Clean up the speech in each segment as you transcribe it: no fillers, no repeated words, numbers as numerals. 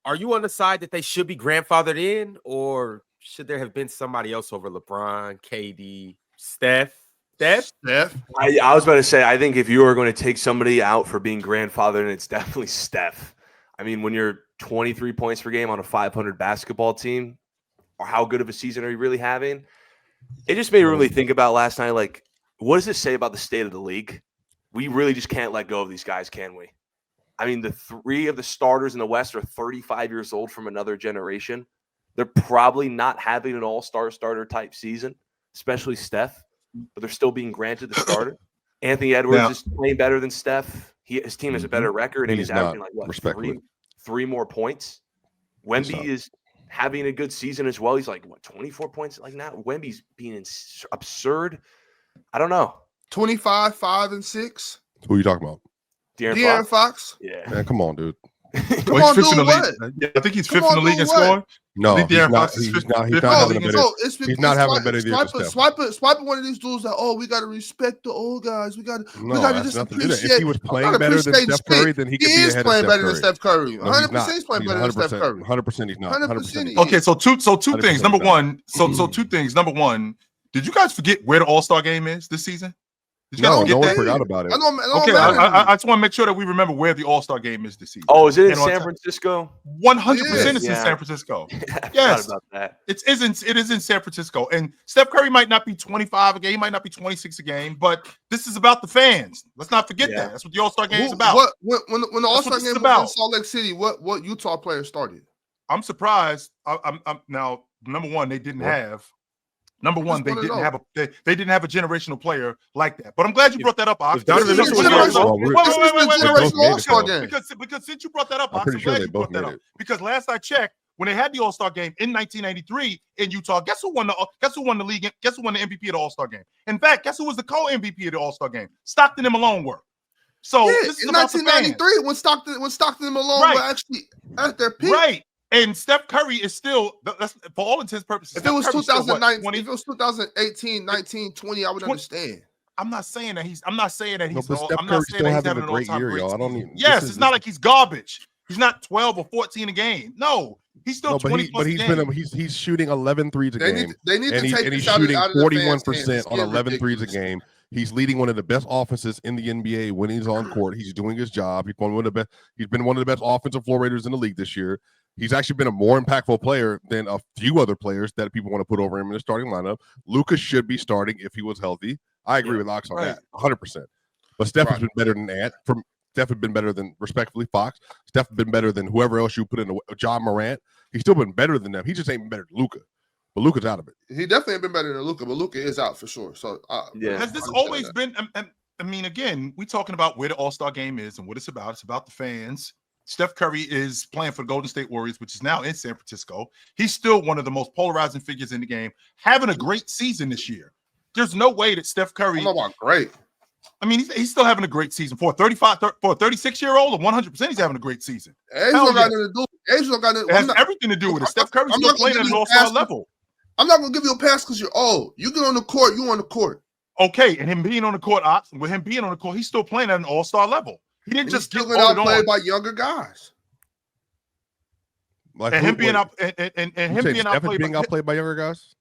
are you on the side that they should be grandfathered in, or should there have been somebody else over LeBron, KD, Steph? I was about to say, I think if you are going to take somebody out for being grandfathered, and it's definitely Steph. I mean, when you're 23 points per game on a 500 basketball team, or how good of a season are you really having? It just made me really think about last night, like, what does this say about the state of the league? We really just can't let go of these guys, can we? I mean, the three of the starters in the West are 35 years old from another generation. They're probably not having an all-star starter type season, especially Steph, but they're still being granted the starter. Anthony Edwards is playing better than Steph. His team has a better record, and he's averaging like what, three more points. Wemby is having a good season as well. He's like, what, 24 points? Like, now Wemby's being absurd. I don't know. 25, 5, and 6. Who are you talking about? De'Aaron Fox. Yeah. Man, come on, dude. Come on, dude, what? Yeah, I think he's fifth in the league in scoring. No, I think he's not having a better year. Swiping one of these dudes that, we got to respect the old guys. We got to just appreciate. If he was playing better than Steph Curry, then he could be ahead of Steph Curry. He is playing better than Steph Curry. 100% he's playing better than Steph Curry. 100% he's not. 100%. Okay, so two things. Number one, so two things. Number one, did you guys forget where the All-Star game is this season? No one forgot about it. Okay, I just want to make sure that we remember where the All-Star game is this season. Oh, is it in San Francisco? 100% it's in San Francisco. Yes, about that. It is in San Francisco. And Steph Curry might not be 25 a game, he might not be 26 a game, but this is about the fans. Let's not forget that. That's what the All-Star game is about. When the All-Star game was in Salt Lake City, what Utah player started? I'm surprised. I'm now, number one, they didn't have. Number one, they didn't have a generational player like that. But I'm glad you brought that up, Ox. Because since you brought that up, Ox, I'm glad you brought that up. Because last I checked, when they had the All-Star game in 1993 in Utah, guess who won the league? Guess who won the MVP of the All-Star game? In fact, guess who was the co-MVP of the All-Star game? Stockton and Malone were. So this is in 1993 when Stockton and Malone were actually at their peak. Right. And Steph Curry is still, that's, for all intents and purposes. If it was 2019, if it was 2018, 19, 20, I would understand. I'm not saying that he's. I'm not saying that he's. But Steph Curry's still having a great year, y'all. I don't even. Yes, it's not like he's garbage. He's not 12 or 14 a game. No, he's still 20 plus a game. He's shooting 11 threes a game. They need to take and he's shooting 41% on 11 threes a game. He's leading one of the best offenses in the NBA when he's on court. He's doing his job. He's been one of the best offensive floor raiders in the league this year. He's actually been a more impactful player than a few other players that people want to put over him in the starting lineup. Luka should be starting if he was healthy. I agree with Ox on that, 100%. But Steph has been better than that. Steph has been better than, respectfully, Fox. Steph has been better than whoever else you put in. John Morant. He's still been better than them. He just ain't been better than Luka. But Luka's out of it. He definitely ain't been better than Luka, but Luka is out for sure. So has this always been? I mean, again, we talking about where the All-Star game is and what it's about. It's about the fans. Steph Curry is playing for the Golden State Warriors, which is now in San Francisco. He's still one of the most polarizing figures in the game, having a great season this year. There's no way that Steph Curry. I don't know about great. I mean, he's still having a great season for a 36-year-old. 100%, he's having a great season. Age don't got nothing to do. It has everything to do with it. Steph Curry's still playing at an all-star level. I'm not gonna give you a pass because you're old. You get on the court, you on the court. Okay, and him being on the court, with him being on the court, he's still playing at an all-star level. He didn't just get outplayed by younger guys. Like and him being out and him being outplayed by younger guys.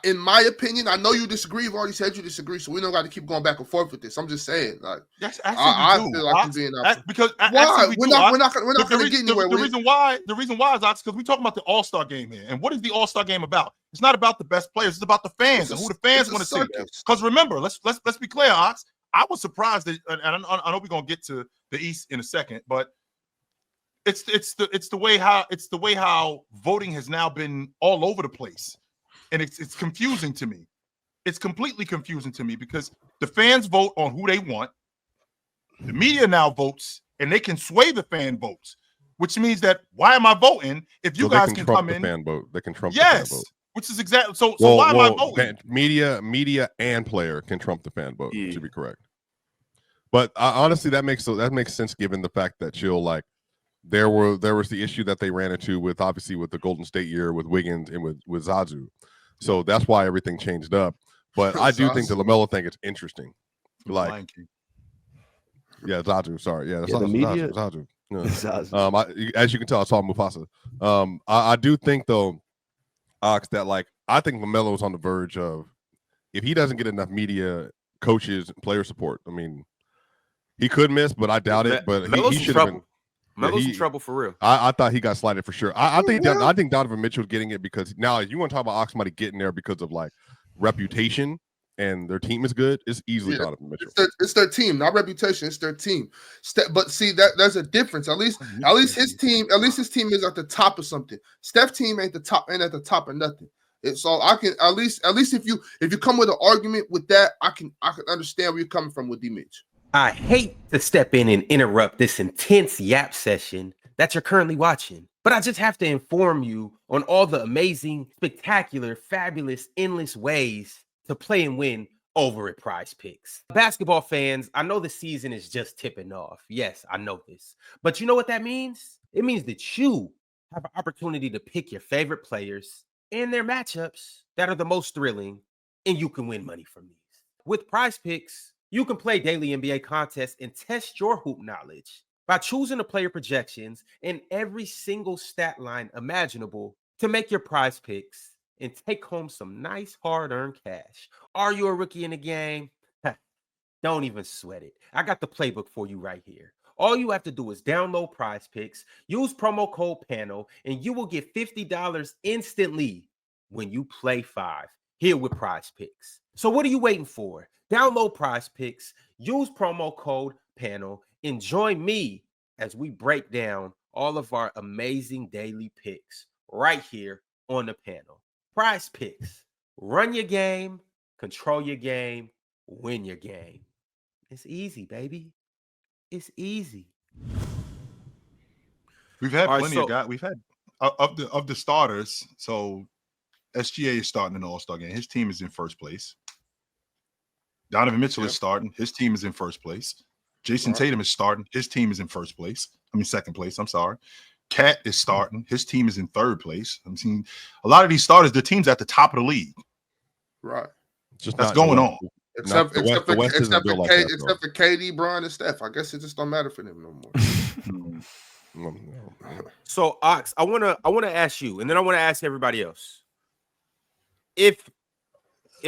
In my opinion, I know you disagree. You've already said you disagree, so we don't got to keep going back and forth with this. I'm just saying, like, I feel like you're being because why we're not going to get anywhere. The reason why is because we're talking about the All-Star game here, and what is the All-Star game about? It's not about the best players. It's about the fans and who the fans want to see. Because remember, let's be clear, Ox. I was surprised that, and I know we're gonna get to the East in a second, but it's the way how voting has now been all over the place, and it's confusing to me. It's completely confusing to me because the fans vote on who they want. The media now votes, and they can sway the fan votes, which means that why am I voting if you guys can come in? Fan vote. They can trump the fan vote. Which is exactly so. Why am I voting? Media and player can trump the fan vote. To be correct. But honestly, that makes sense given the fact that there was the issue that they ran into with the Golden State year with Wiggins and with Zazu, so that's why everything changed up. But I do think the LaMelo thing is interesting. Zazu. Sorry, that's the media. Zazu. As you can tell, I saw Mufasa. I do think though, Ox, that like I think LaMelo's on the verge of, if he doesn't get enough media, coaches, player support. I mean, he could miss, but I doubt it. But he should have been. Melo's in trouble for real. I thought he got slighted for sure. I think Donovan Mitchell's getting it because now you want to talk about Ox somebody getting there because of like reputation and their team is good. It's easily Donovan Mitchell. It's their team, not reputation. It's their team. But see that there's a difference. At least his team is at the top of something. Steph's team ain't at the top of nothing. So I can at least if you come with an argument with that, I can understand where you're coming from with D Mitch. I hate to step in and interrupt this intense yap session that you're currently watching, but I just have to inform you on all the amazing, spectacular, fabulous, endless ways to play and win over at Prize Picks. Basketball fans, I know the season is just tipping off. Yes, I know this. But you know what that means? It means that you have an opportunity to pick your favorite players and their matchups that are the most thrilling, and you can win money from these. With Prize Picks, you can play daily NBA contests and test your hoop knowledge by choosing the player projections and every single stat line imaginable to make your Prize Picks and take home some nice hard-earned cash. Are you a rookie in the game? Don't even sweat it. I got the playbook for you right here. All you have to do is download Prize Picks, use promo code PANEL, and you will get $50 instantly when you play 5 here with Prize Picks. So what are you waiting for? Download Prize Picks, use promo code PANEL, and join me as we break down all of our amazing daily picks right here on the panel. Prize Picks. Run your game, control your game, win your game. It's easy, baby. It's easy. We've had plenty of guys. We've had of the starters. So SGA is starting an All-Star game. His team is in first place. Donovan Mitchell is starting. His team is in first place. Jason Tatum is starting. His team is in first place. Second place. I'm sorry. Cat is starting. His team is in third place. I'm seeing a lot of these starters, their team's at the top of the league. Right. That's going on. Except for KD, Bron, and Steph. I guess it just don't matter for them no more. So, Ox, I wanna ask you, and then I want to ask everybody else. If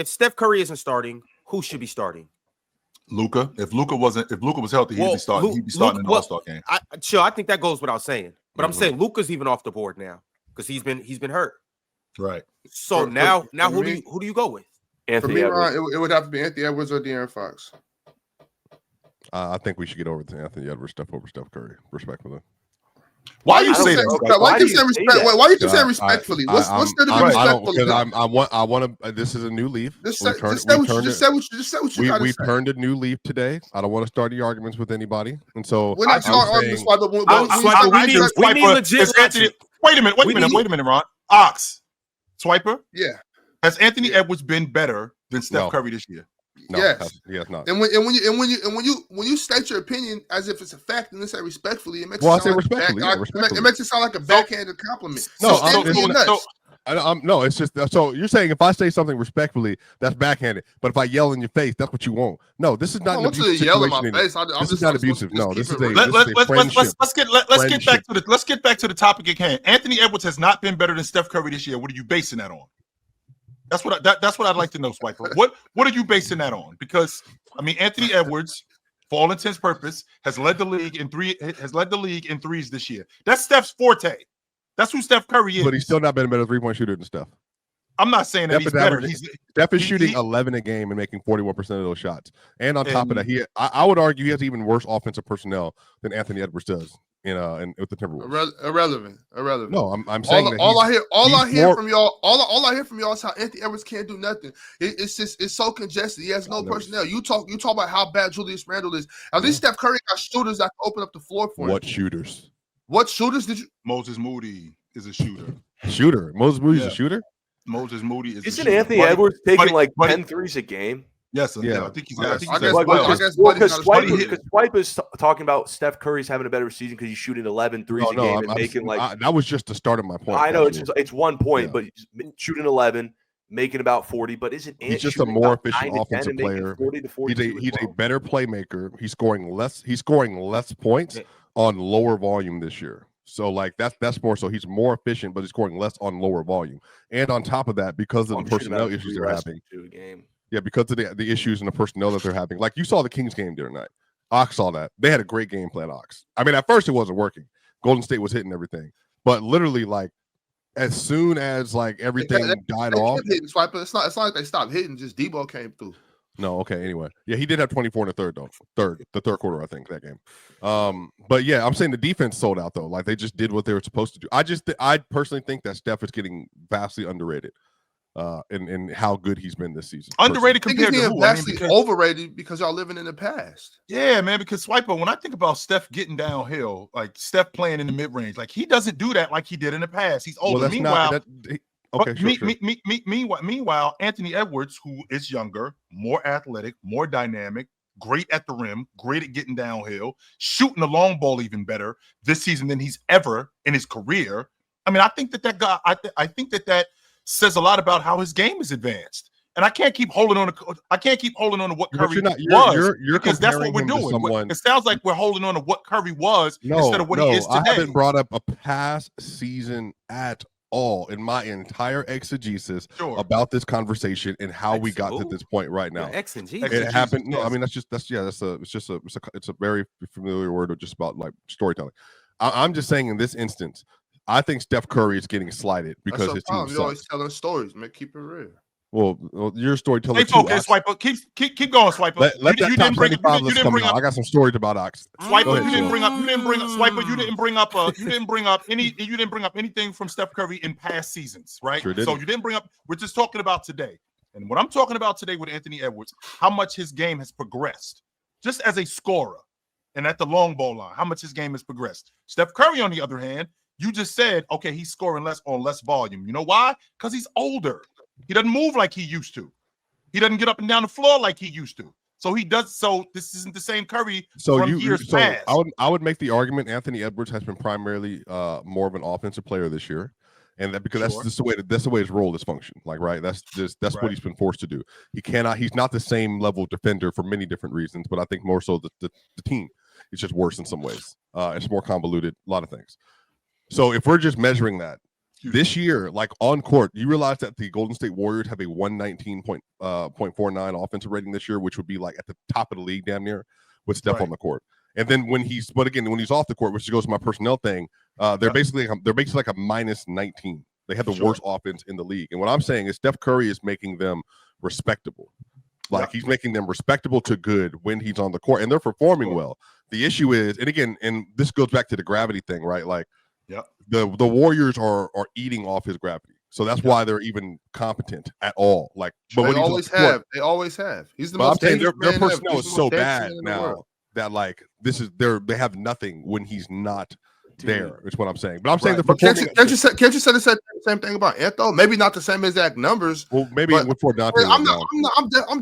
Steph Curry isn't starting, who should be starting? Luka. If Luka was healthy, he'd be starting. He'd be starting an All-Star game. I think that goes without saying. But I'm saying Luka's even off the board now because he's been hurt. Right. So now who do you go with? Anthony For me, Ron, it would have to be Anthony Edwards or De'Aaron Fox. I think we should get over to Anthony Edwards stuff over Steph Curry, respectfully. Why you say that? Why you say respectfully? What's there to be respectful? I want to. This is a new leaf. Just say what you we turned a new leaf today. I don't want to start any arguments with anybody, and so we're not starting arguments. We need legit. Wait a minute, Ron. Ox, Swiper. Yeah. Has Anthony Edwards been better than Steph Curry this year? No, yes. He has not. And when you state your opinion as if it's a fact and say respectfully, it makes it sound like a backhanded compliment. No, it's just so you're saying if I say something respectfully, that's backhanded. But if I yell in your face, that's what you want. No, this is not an abusive situation. This is not abusive. No, this is a friendship. Let's get back to the topic at hand. Anthony Edwards has not been better than Steph Curry this year. What are you basing that on? That's what I'd like to know, Swiper. What are you basing that on? Because Anthony Edwards, for all intents and purposes, has led the league in threes this year. That's Steph's forte. That's who Steph Curry is. But he's still not been a better 3-point shooter than Steph. I'm not saying that he's better. Steph is shooting 11 a game and making 41% of those shots. And on top of that, I would argue he has even worse offensive personnel than Anthony Edwards does. And with the Timberwolves, irrelevant. No, I'm saying all I hear from y'all is how Anthony Edwards can't do nothing. It's so congested. He has no personnel. You talk about how bad Julius Randle is. At least Steph Curry got shooters that can open up the floor for him. What shooters did you? Moses Moody is a shooter. Moses Moody is a shooter. Moses Moody is. Isn't Anthony Edwards taking 10 threes a game? Yes, I think he's. Because Swipe is talking about Steph Curry's having a better season because he's shooting 11 threes a game and making that was just the start of my point. I know it's 1 point, but shooting 11, making about 40. But he's just a more efficient offensive player. 40 to 40. He's a better playmaker. He's scoring less points on lower volume this year. So like that's more so he's more efficient, but he's scoring less on lower volume. And on top of that, because of the personnel issues they're having, because of the issues and the personnel that they're having, like you saw the Kings game the other night. Ox saw that. They had a great game plan, Ox. I mean, at first it wasn't working. Golden State was hitting everything, but literally like as soon as like everything died off, Swiper. It's not like they stopped hitting. Just Debo came through. No, okay. Anyway, yeah, he did have 24 in the third though. The third quarter, I think that game. But yeah, I'm saying the defense sold out though. Like they just did what they were supposed to do. I personally think that Steph is getting vastly underrated. In how good he's been this season. Underrated compared to who? Vastly overrated because y'all living in the past. Yeah, man. Because Swiper, when I think about Steph getting downhill, like Steph playing in the mid range, like he doesn't do that like he did in the past. He's older. Well, Meanwhile. Okay, sure. Meanwhile, Anthony Edwards, who is younger, more athletic, more dynamic, great at the rim, great at getting downhill, shooting the long ball even better this season than he's ever in his career. I mean, I think that guy. I think that says a lot about how his game is advanced. And I can't keep holding on to what Curry was because that's what we're doing. It sounds like we're holding on to what Curry was instead of what he is today. I haven't brought up a past season at all in my entire exegesis about this conversation and how we got to this point right now. It happened. No, I mean it's a very familiar word of just about like storytelling. I'm just saying in this instance, I think Steph Curry is getting slighted because his team sucks. You're always telling stories, man. Keep it real. Well, your storyteller. Stay focused, Swiper. Keep going, Swiper. Let that top 75 list come out. I got some stories about Ox. Swiper, you didn't bring up Swiper. You didn't bring up anything from Steph Curry in past seasons, right? Sure didn't. So you didn't bring up. We're just talking about today. And what I'm talking about today with Anthony Edwards, how much his game has progressed, just as a scorer, and at the long ball line, how much his game has progressed. Steph Curry, on the other hand, you just said, okay, he's scoring less on less volume. You know why? Because he's older. He doesn't move like he used to. He doesn't get up and down the floor like he used to. So he does. So this isn't the same Curry from years past. I would make the argument Anthony Edwards has been primarily more of an offensive player this year, and that because that's the way his role is functioned. Like that's what he's been forced to do. He's not the same level of defender for many different reasons, but I think more so the team is just worse in some ways. It's more convoluted, a lot of things. So if we're just measuring that this year, like on court, you realize that the Golden State Warriors have a 119.49 offensive rating this year, which would be like at the top of the league damn near with Steph on the court. And then when he's off the court, which goes to my personnel thing, they're basically like a minus 19. They have the worst offense in the league. And what I'm saying is Steph Curry is making them respectable. Like he's making them respectable to good when he's on the court, and they're performing well. The issue is, and again, and this goes back to the gravity thing, right? Like, the Warriors are eating off his gravity, so that's why they're even competent at all. Like, but they always have. They always have. He's the most dangerous man. Their personnel is so bad now that like they have nothing when he's not there. Is what I'm saying. But I'm saying can't you say the same thing about Anthony? Maybe not the same exact numbers. Well, maybe before Dante. I'm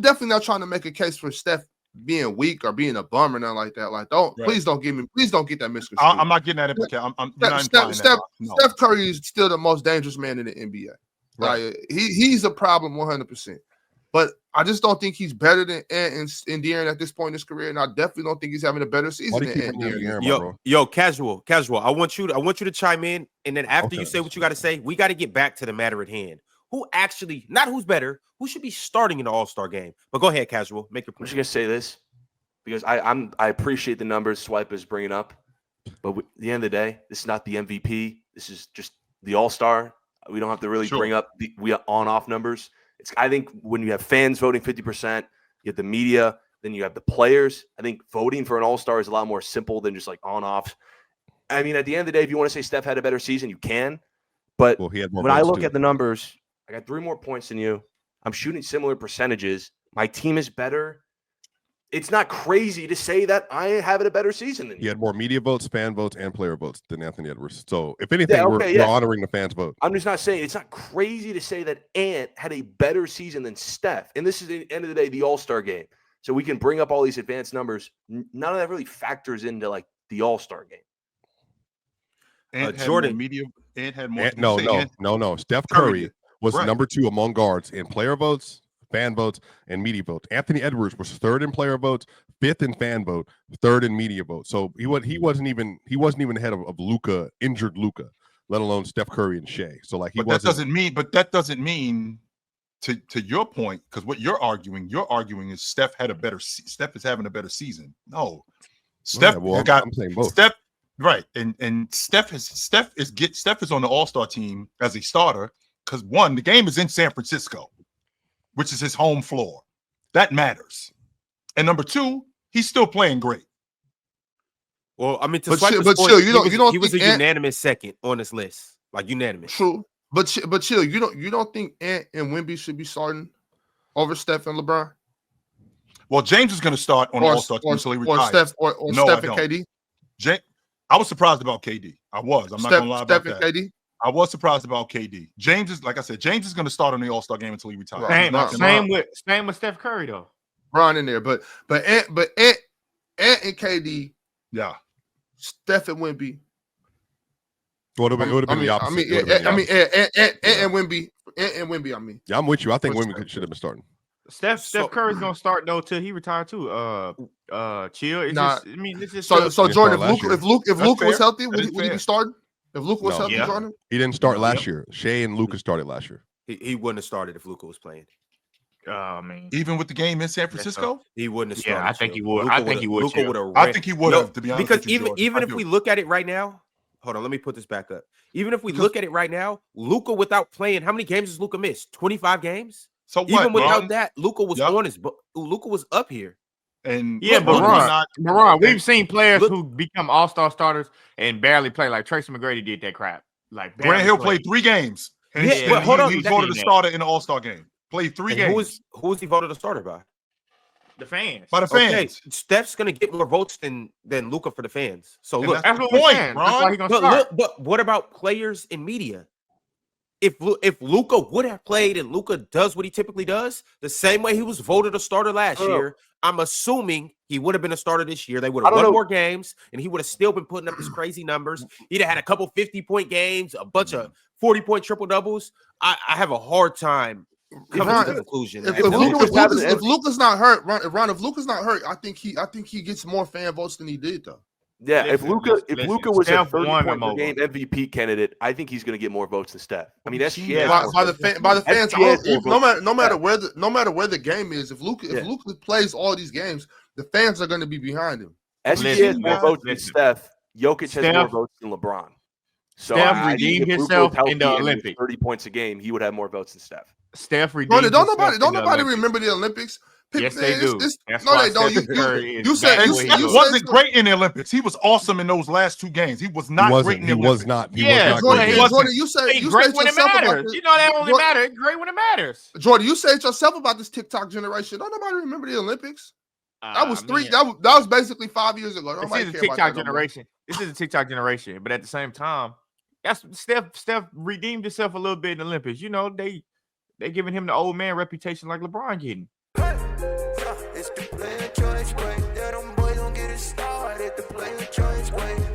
definitely not trying to make a case for Steph being weak or being a bum or nothing like that. Like, please don't get that misconstrued. I'm not getting that implication. Steph Curry is still the most dangerous man in the NBA. Right. Like, he's a problem 100%. But I just don't think he's better than Ant and De'Aaron at this point in his career, and I definitely don't think he's having a better season than Ant and De'Aaron. Yo, casual. I want you to chime in, and then after you say what you got to say, we got to get back to the matter at hand. Who actually, not who's better, who should be starting in the All-Star game? But go ahead, casual. Make your point. I'm just gonna say this because I appreciate the numbers Swipe is bringing up, but at the end of the day, this is not the MVP. This is just the All-Star. We don't have to really bring up the on-off numbers. I think when you have fans voting 50%, you have the media, then you have the players. I think voting for an All-Star is a lot more simple than just like on-off. I mean, at the end of the day, if you want to say Steph had a better season, you can. But when I look at the numbers, I got 3 more points than you. I'm shooting similar percentages. My team is better. It's not crazy to say that I have a better season than you. He had more media votes, fan votes, and player votes than Anthony Edwards. So, if anything, we're honoring the fans' vote. I'm just not saying it's not crazy to say that Ant had a better season than Steph. And this is, at the end of the day, the All-Star game. So we can bring up all these advanced numbers. None of that really factors into like the All-Star game. Jordan, media. Ant had more. No. Steph Curry was number 2 among guards in player votes, fan votes, and media votes. Anthony Edwards was 3rd in player votes, 5th in fan vote, 3rd in media vote. So he wasn't even ahead of Luka, injured Luka, let alone Steph Curry and Shea. So like that doesn't mean to your point, because what you're arguing is Steph is having a better season. No, Steph I'm saying both. Steph, right, and Steph is on the All-Star team as a starter because one, the game is in San Francisco, which is his home floor. That matters. And number two, he's still playing great. Well, I mean, you don't he was a think unanimous second on this list, like unanimous. True, but chill. You don't think Ant and Wemby should be starting over Steph and LeBron? Well, James is going to start on the All-Star team until he retires. Steph and KD. I was surprised about KD. I'm not going to lie about that. KD. I was surprised about KD. James is, like I said, James is going to start on the All-Star game until he retires. Same with Steph Curry though. Bron in there, but Ant and KD. Yeah. Steph and Wemby. Well, it would have been the opposite. Ant and Wemby. I mean, yeah, I'm with you. I think Wemby should have been starting. Steph Curry's gonna start though till he retire too. Chill. It's just so Jordan, if Luka was healthy, would he be starting? If Luka was healthy, Jordan? He didn't start last year. Shea and Luka started last year. He wouldn't have started if Luka was playing. Even with the game in San Francisco, he wouldn't have started. Yeah, I think he would. I think he would. I think he would have. To be honest, because even if we look at it right now, hold on, let me put this back up. Even if we look at it right now, Luka without playing, how many games does Luka miss? 25 games. So what, even without that, Luka was on his. Luka was up here. And Ron, we've seen players who become all-star starters and barely play. Like Tracy McGrady did that crap. Like Grant Hill played 3 games. And but hold on, he voted a starter in the All-Star game. Played 3 games. Who was he voted a starter by? The fans. By the fans. Okay, Steph's gonna get more votes than Luka for the fans. So look, that's the point, Ron. But what about players in media? If Luka would have played and Luka does what he typically does, the same way he was voted a starter last year, I'm assuming he would have been a starter this year. They would have won more games, and he would have still been putting up his crazy numbers. He'd have had a couple 50-point games, a bunch of 40-point triple doubles. I have a hard time coming to the conclusion. If Luka's not hurt, Ron, if Luka's not hurt, I think he gets more fan votes than he did though. Yeah, if Luka was a 30-point per game MVP candidate, I think he's going to get more votes than Steph. I mean, that's by the fans. No matter where the game is, if Luka plays all these games, the fans are going to be behind him. SGA has more votes than Steph. Jokic has more votes than LeBron. So Steph redeemed himself in the Olympics. 30 points a game, he would have more votes than Steph. Steph redeemed. Don't nobody remember the Olympics. Yes, they do. No, they don't. You said he wasn't great in the Olympics. He was awesome in those last 2 games. He was not great in the Olympics. Jordan, you say great when it matters. You know that only matters. Great when it matters. Jordan, you said yourself about this TikTok generation. Don't nobody remember the Olympics? That was that was basically 5 years ago. This is a TikTok generation. This is a TikTok generation. But at the same time, that's Steph redeemed himself a little bit in the Olympics. You know, they giving him the old man reputation like LeBron getting. It's the player choice way. That them boys don't get it started. The player choice way.